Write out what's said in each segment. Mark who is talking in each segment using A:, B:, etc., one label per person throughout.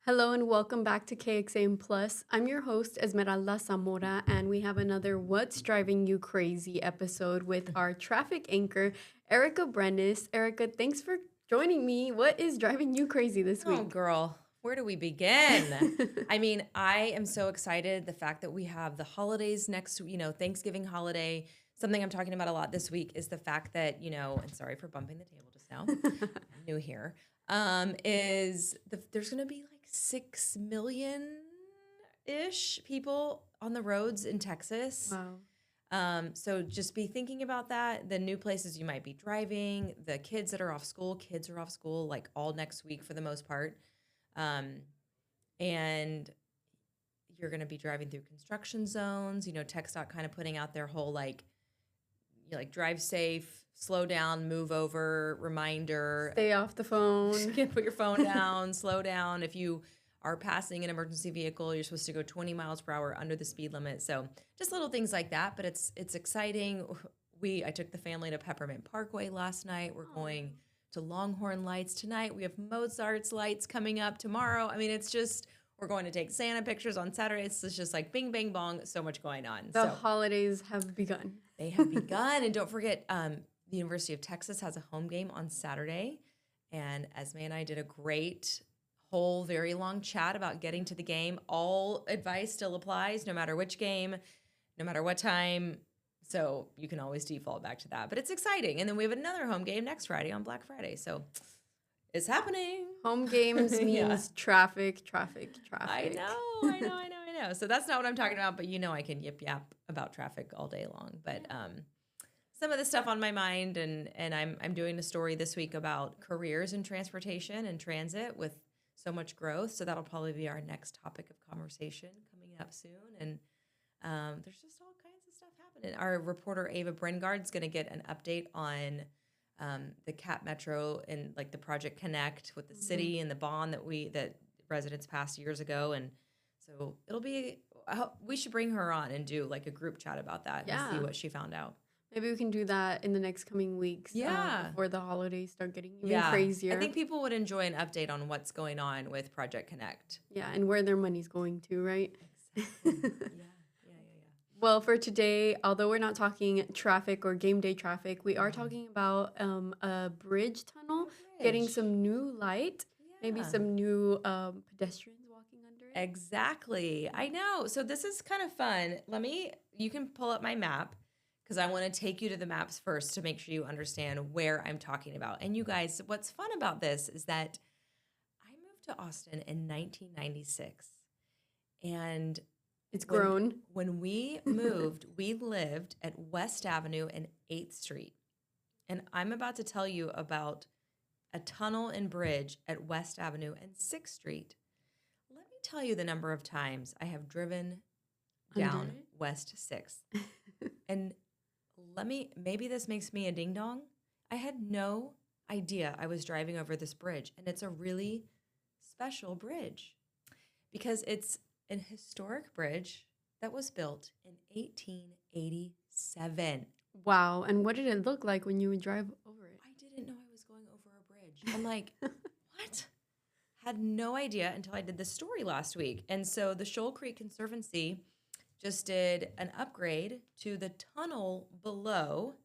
A: Hello and welcome back to KXAN Plus. I'm your host, Esmeralda Zamora, and we have another What's Driving You Crazy episode with our traffic anchor, Erica Brennes. Erica, thanks for joining me. What is driving you crazy this
B: Oh,
A: week?
B: girl, where do we begin? I mean, I am so excited. The fact that we have the holidays next, Thanksgiving holiday. Something I'm talking about a lot this week is the fact that, and sorry for bumping the table just now. I'm new here. There's going to be like 6 million ish people on the roads in Texas.
A: Wow.
B: So just be thinking about that. The new places you might be driving, the kids are off school like all next week for the most part. Um, and you're going to be driving through construction zones. TxDOT kind of putting out their whole drive safe, slow down, move over, reminder.
A: Stay off the phone.
B: Put your phone down, slow down. If you are passing an emergency vehicle, you're supposed to go 20 miles per hour under the speed limit. So just little things like that, but it's exciting. I took the family to Peppermint Parkway last night. We're going to Longhorn Lights tonight. We have Mozart's Lights coming up tomorrow. I mean, we're going to take Santa pictures on Saturday. It's just like bing, bang, bong, so much going on.
A: The holidays have begun.
B: They have begun. And don't forget, the University of Texas has a home game on Saturday. And Esme and I did a great whole very long chat about getting to the game. All advice still applies, no matter which game, no matter what time. So you can always default back to that. But it's exciting. And then we have another home game next Friday on Black Friday. So it's happening.
A: Home games means traffic.
B: I know. So that's not what I'm talking about, but I can yip yap about traffic all day long. But some of the stuff on my mind, and I'm doing a story this week about careers in transportation and transit with so much growth. So that'll probably be our next topic of conversation coming up soon. And there's just all kinds of stuff happening. Our reporter Ava Brengard's going to get an update on the Cap Metro and like the Project Connect with the city and the bond that residents passed years ago. And so we should bring her on and do like a group chat about that and see what she found out.
A: Maybe we can do that in the next coming weeks.
B: Yeah.
A: Before the holidays start getting even crazier.
B: I think people would enjoy an update on what's going on with Project Connect.
A: Yeah, and where their money's going to, right?
B: Exactly. Yeah.
A: Well, for today, although we're not talking traffic or game day traffic, we are talking about a bridge tunnel getting some new light, maybe some new pedestrians walking under it.
B: Exactly. I know. So this is kind of fun. You can pull up my map because I want to take you to the maps first to make sure you understand where I'm talking about. And you guys, what's fun about this is that I moved to Austin in 1996. And
A: it's grown.
B: When we moved, we lived at West Avenue and 8th Street. And I'm about to tell you about a tunnel and bridge at West Avenue and 6th Street. Let me tell you the number of times I have driven down West 6th. And maybe this makes me a ding dong. I had no idea I was driving over this bridge. And it's a really special bridge because it's an historic bridge that was built in 1887.
A: Wow. And what did it look like when you would drive over it?
B: I didn't know I was going over a bridge. I'm like, what? Had no idea until I did this story last week. And so the Shoal Creek Conservancy just did an upgrade to the tunnel below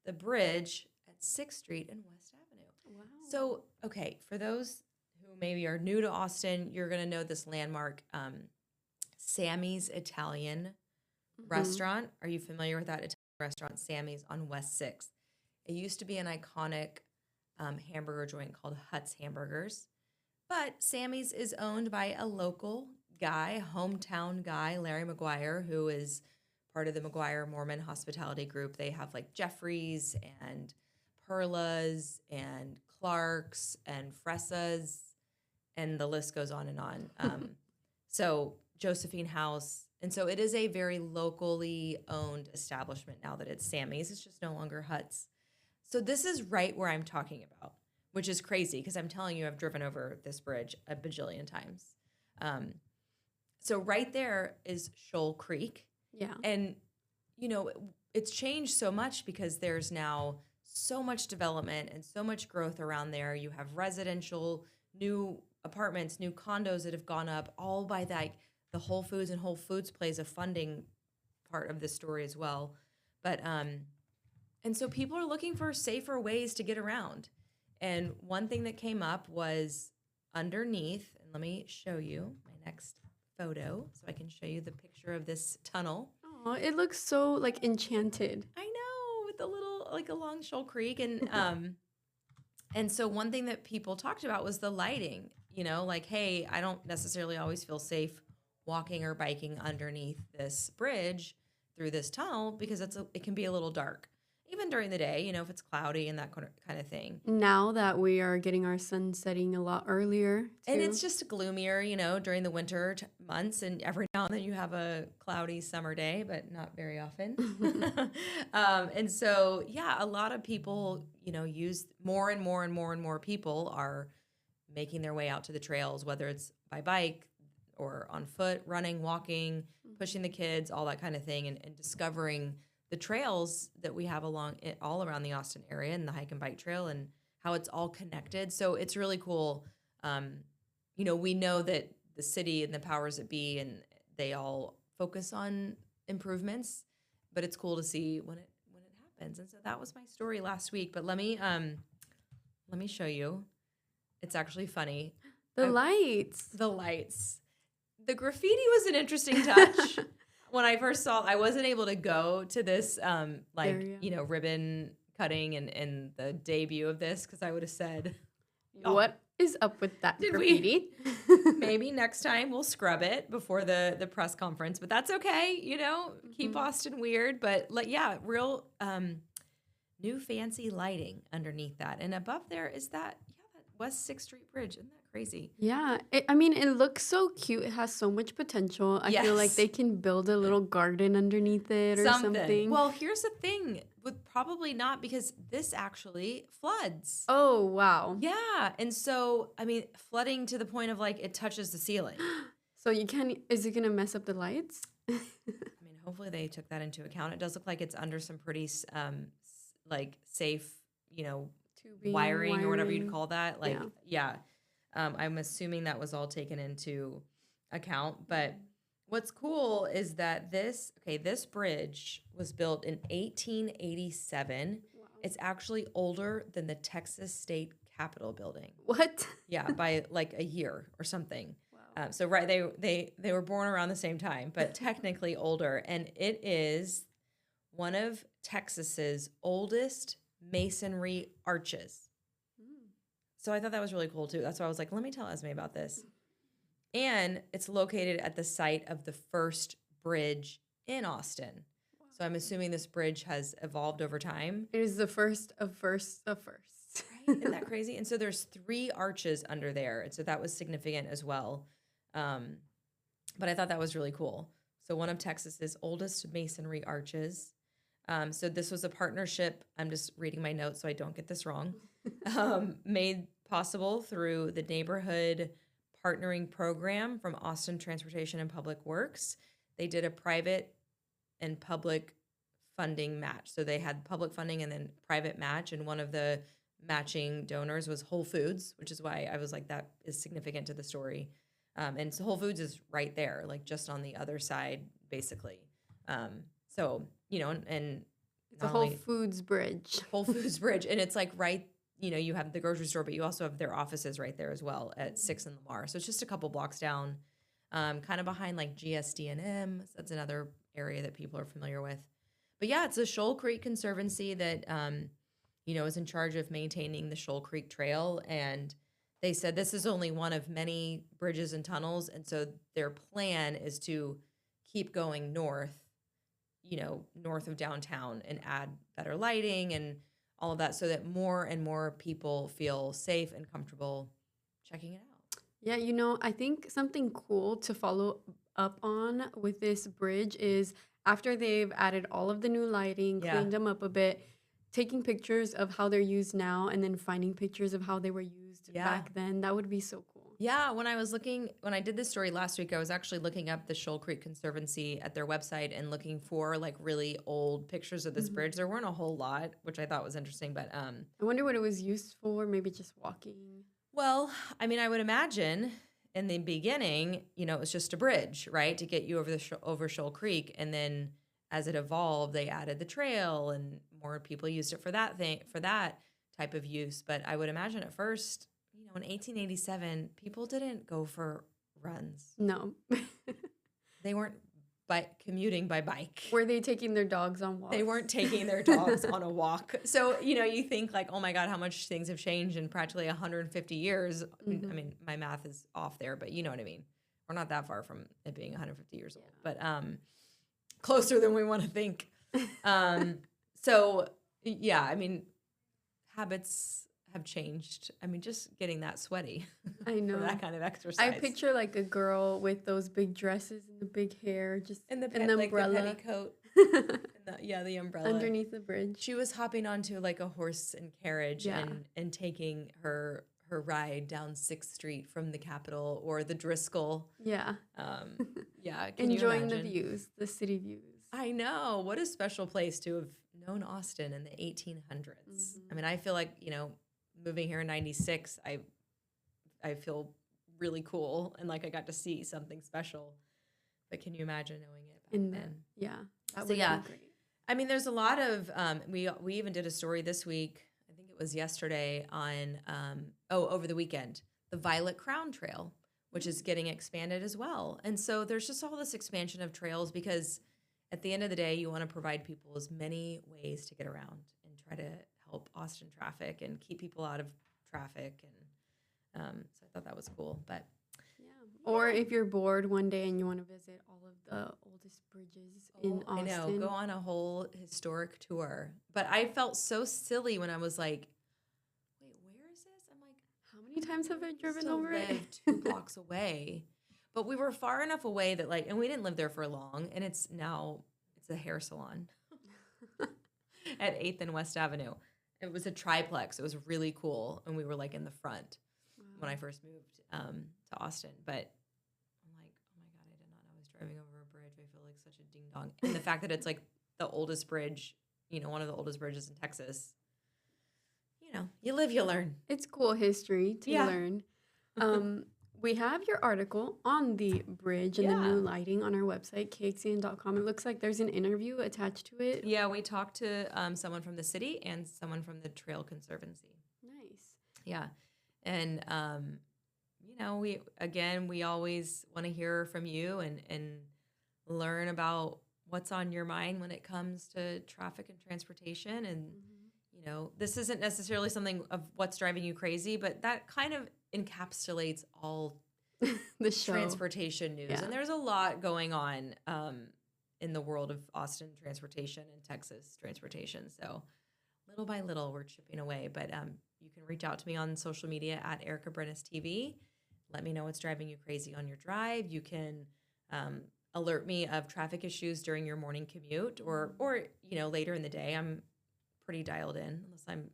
B: the bridge at 6th Street and West Avenue.
A: Wow.
B: So, okay, for those who maybe are new to Austin, you're going to know this landmark, Sammy's Italian restaurant. Are you familiar with that Italian restaurant, Sammy's on West 6th? It used to be an iconic hamburger joint called Hut's Hamburgers. But Sammy's is owned by a local guy, hometown guy, Larry McGuire, who is part of the McGuire Mormon Hospitality Group. They have like Jeffrey's and Perla's and Clark's and Fressa's, and the list goes on and on. So Josephine House. And so it is a very locally owned establishment now that it's Sammy's. It's just no longer Hut's. So this is right where I'm talking about, which is crazy because I'm telling you I've driven over this bridge a bajillion times. So right there is Shoal Creek.
A: Yeah.
B: And, it's changed so much because there's now so much development and so much growth around there. You have residential, new apartments, new condos that have gone up, all by like the Whole Foods, and Whole Foods plays a funding part of this story as well. But and so people are looking for safer ways to get around. And one thing that came up was underneath, and let me show you my next photo so I can show you the picture of this tunnel.
A: Oh, it looks so like enchanted.
B: I know, with the little like along Shoal Creek, and so one thing that people talked about was the lighting. You know, like, hey, I don't necessarily always feel safe walking or biking underneath this bridge through this tunnel because it can be a little dark, even during the day. You know, if it's cloudy and that kind of thing.
A: Now that we are getting our sun setting a lot earlier,
B: And
A: too.
B: it's just gloomier, you know, during the winter months, and every now and then you have a cloudy summer day, but not very often. And so, yeah, a lot of people, you know, use more and more and more and more people are making their way out to the trails, whether it's by bike or on foot, running, walking, pushing the kids, all that kind of thing, and discovering the trails that we have along it all around the Austin area and the hike and bike trail and how it's all connected. So it's really cool. You know, we know that the city and the powers that be, and they all focus on improvements, but it's cool to see when it happens. And so that was my story last week. But let me show you. It's actually funny.
A: The lights.
B: The lights. The graffiti was an interesting touch. When I first saw, I wasn't able to go to this
A: Area.
B: you know, ribbon cutting and the debut of this because I would have said,
A: What is up with that
B: Did we-
A: graffiti?
B: maybe next time we'll scrub it before the press conference, but that's okay. You know, keep Austin weird, but yeah, real new fancy lighting underneath that. And above there is that West 6th Street Bridge. Isn't that crazy?
A: Yeah, I mean, it looks so cute. It has so much potential. I feel like
B: Yes.
A: they can build a little garden underneath it or something.
B: Well, here's the thing, with probably not, because this actually floods.
A: Oh, wow.
B: Yeah, and so I mean, flooding to the point of like it touches the ceiling.
A: So you can't, is it going to mess up the lights?
B: I mean, hopefully they took that into account. It does look like it's under some pretty like safe, you know,
A: Tubing,
B: wiring or whatever you'd
A: wiring.
B: call that. Like, yeah. I'm assuming that was all taken into account. But what's cool is that this bridge was built in 1887.
A: Wow.
B: It's actually older than the Texas State Capitol building.
A: What?
B: Yeah, by like a year or something.
A: Wow.
B: So right, they were born around the same time, but technically older. And it is one of Texas's oldest masonry arches. So I thought that was really cool too. That's why I was like, let me tell Esme about this. And it's located at the site of the first bridge in Austin. Wow. So I'm assuming this bridge has evolved over time.
A: It is the first of first of first.
B: Right? Isn't that crazy? And so there's 3 arches under there. And so that was significant as well. But I thought that was really cool. So one of Texas's oldest masonry arches. So this was a partnership. I'm just reading my notes so I don't get this wrong. Made possible through the Neighborhood Partnering Program from Austin Transportation and Public Works. They did a private and public funding match. So they had public funding and then private match. And one of the matching donors was Whole Foods, which is why I was like, that is significant to the story. And so Whole Foods is right there, like just on the other side, basically. So, you know, and
A: It's a Whole Foods bridge.
B: Whole Foods bridge. And it's like right, you know, you have the grocery store, but you also have their offices right there as well at 6th and Lamar. So it's just a couple blocks down, kind of behind like GSD&M. So that's another area that people are familiar with. But yeah, it's a Shoal Creek Conservancy that, you know, is in charge of maintaining the Shoal Creek Trail. And they said this is only one of many bridges and tunnels. And so their plan is to keep going north, you know, north of downtown and add better lighting and all of that so that more and more people feel safe and comfortable checking it out.
A: Yeah, you know, I think something cool to follow up on with this bridge is after they've added all of the new lighting, cleaned them up a bit, taking pictures of how they're used now and then finding pictures of how they were used back then. That would be so cool.
B: Yeah, when I did this story last week, I was actually looking up the Shoal Creek Conservancy at their website and looking for like really old pictures of this bridge. There weren't a whole lot, which I thought was interesting, but
A: I wonder what it was used for, maybe just walking.
B: Well, I mean, I would imagine in the beginning, it was just a bridge, right, to get you over over Shoal Creek, and then as it evolved, they added the trail, and more people used it for that type of use. But I would imagine at first, in 1887, people didn't go for runs.
A: No.
B: They weren't commuting by bike.
A: Were they taking their dogs on walks?
B: They weren't taking their dogs on a walk. So, you think like, oh my God, how much things have changed in practically 150 years.
A: Mm-hmm.
B: I mean, my math is off there, but you know what I mean. We're not that far from it being 150 years old, but closer than we want to think. So, yeah, I mean, habits have changed. I mean, just getting that sweaty.
A: I know.
B: For that kind of exercise.
A: I picture like a girl with those big dresses and the big hair, just
B: and the
A: umbrella.
B: Like the petticoat. The umbrella.
A: Underneath the bridge.
B: She was hopping onto like a horse and carriage and taking her ride down 6th Street from the Capitol or the Driscoll.
A: Yeah.
B: Yeah.
A: Enjoying the views, the city views.
B: I know. What a special place to have known Austin in the 1800s. Mm-hmm. I mean, I feel like, moving here in 96, I feel really cool and like I got to see something special. But can you imagine knowing it back then?
A: Yeah. That would be great.
B: I mean, there's a lot of we even did a story this week. I think it was yesterday on over the weekend, the Violet Crown Trail, which is getting expanded as well. And so there's just all this expansion of trails because at the end of the day, you want to provide people as many ways to get around and try to help Austin traffic and keep people out of traffic. And so I thought that was cool. But
A: or if you're bored one day and you want to visit all of the oldest bridges in Austin.
B: I know, go on a whole historic tour. But I felt so silly when I was like, wait, where is this? I'm like,
A: how many times have I driven over it?
B: 2 blocks away. But we were far enough away that and we didn't live there for long. And it's a hair salon at 8th and West Avenue. It was a triplex. It was really cool. And we were like in the front when I first moved to Austin. But I'm like, oh my God, I did not know I was driving over a bridge. I feel like such a ding dong. And the fact that it's like the oldest bridge, one of the oldest bridges in Texas. You live, you learn.
A: It's cool history to learn. We have your article on the bridge and the new lighting on our website, KXAN.com. It looks like there's an interview attached to it.
B: Yeah, we talked to someone from the city and someone from the Trail Conservancy.
A: Nice.
B: Yeah. And, we always want to hear from you and learn about what's on your mind when it comes to traffic and transportation. And, this isn't necessarily something of what's driving you crazy, but that kind of encapsulates all
A: the show.
B: Transportation news. Yeah. And there's a lot going on in the world of Austin transportation and Texas transportation. So little by little, we're chipping away. But you can reach out to me on social media at Erica Brennes TV. Let me know what's driving you crazy on your drive. You can alert me of traffic issues during your morning commute or later in the day. I'm pretty dialed in unless I'm,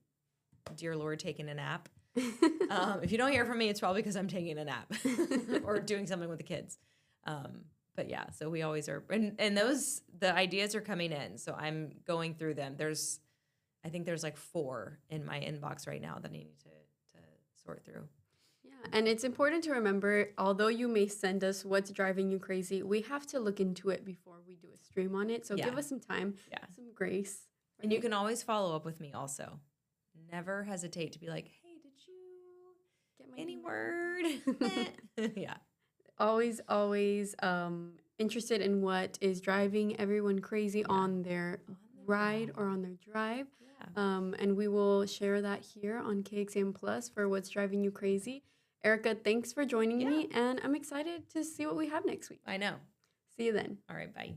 B: dear Lord, taking a nap. If you don't hear from me, it's probably because I'm taking a nap or doing something with the kids. But yeah, so we always are. And the ideas are coming in. So I'm going through them. I think there's like 4 in my inbox right now that I need to sort through.
A: Yeah, and it's important to remember, although you may send us what's driving you crazy, we have to look into it before we do a stream on it. So give us some time, some grace.
B: And you can always follow up with me also. Never hesitate to be like, hey, did you get any word? Yeah.
A: Always interested in what is driving everyone crazy on their ride or on their drive. Yeah. And we will share that here on KXAN Plus for what's driving you crazy. Erica, thanks for joining me, and I'm excited to see what we have next week.
B: I know.
A: See you then.
B: All right, bye.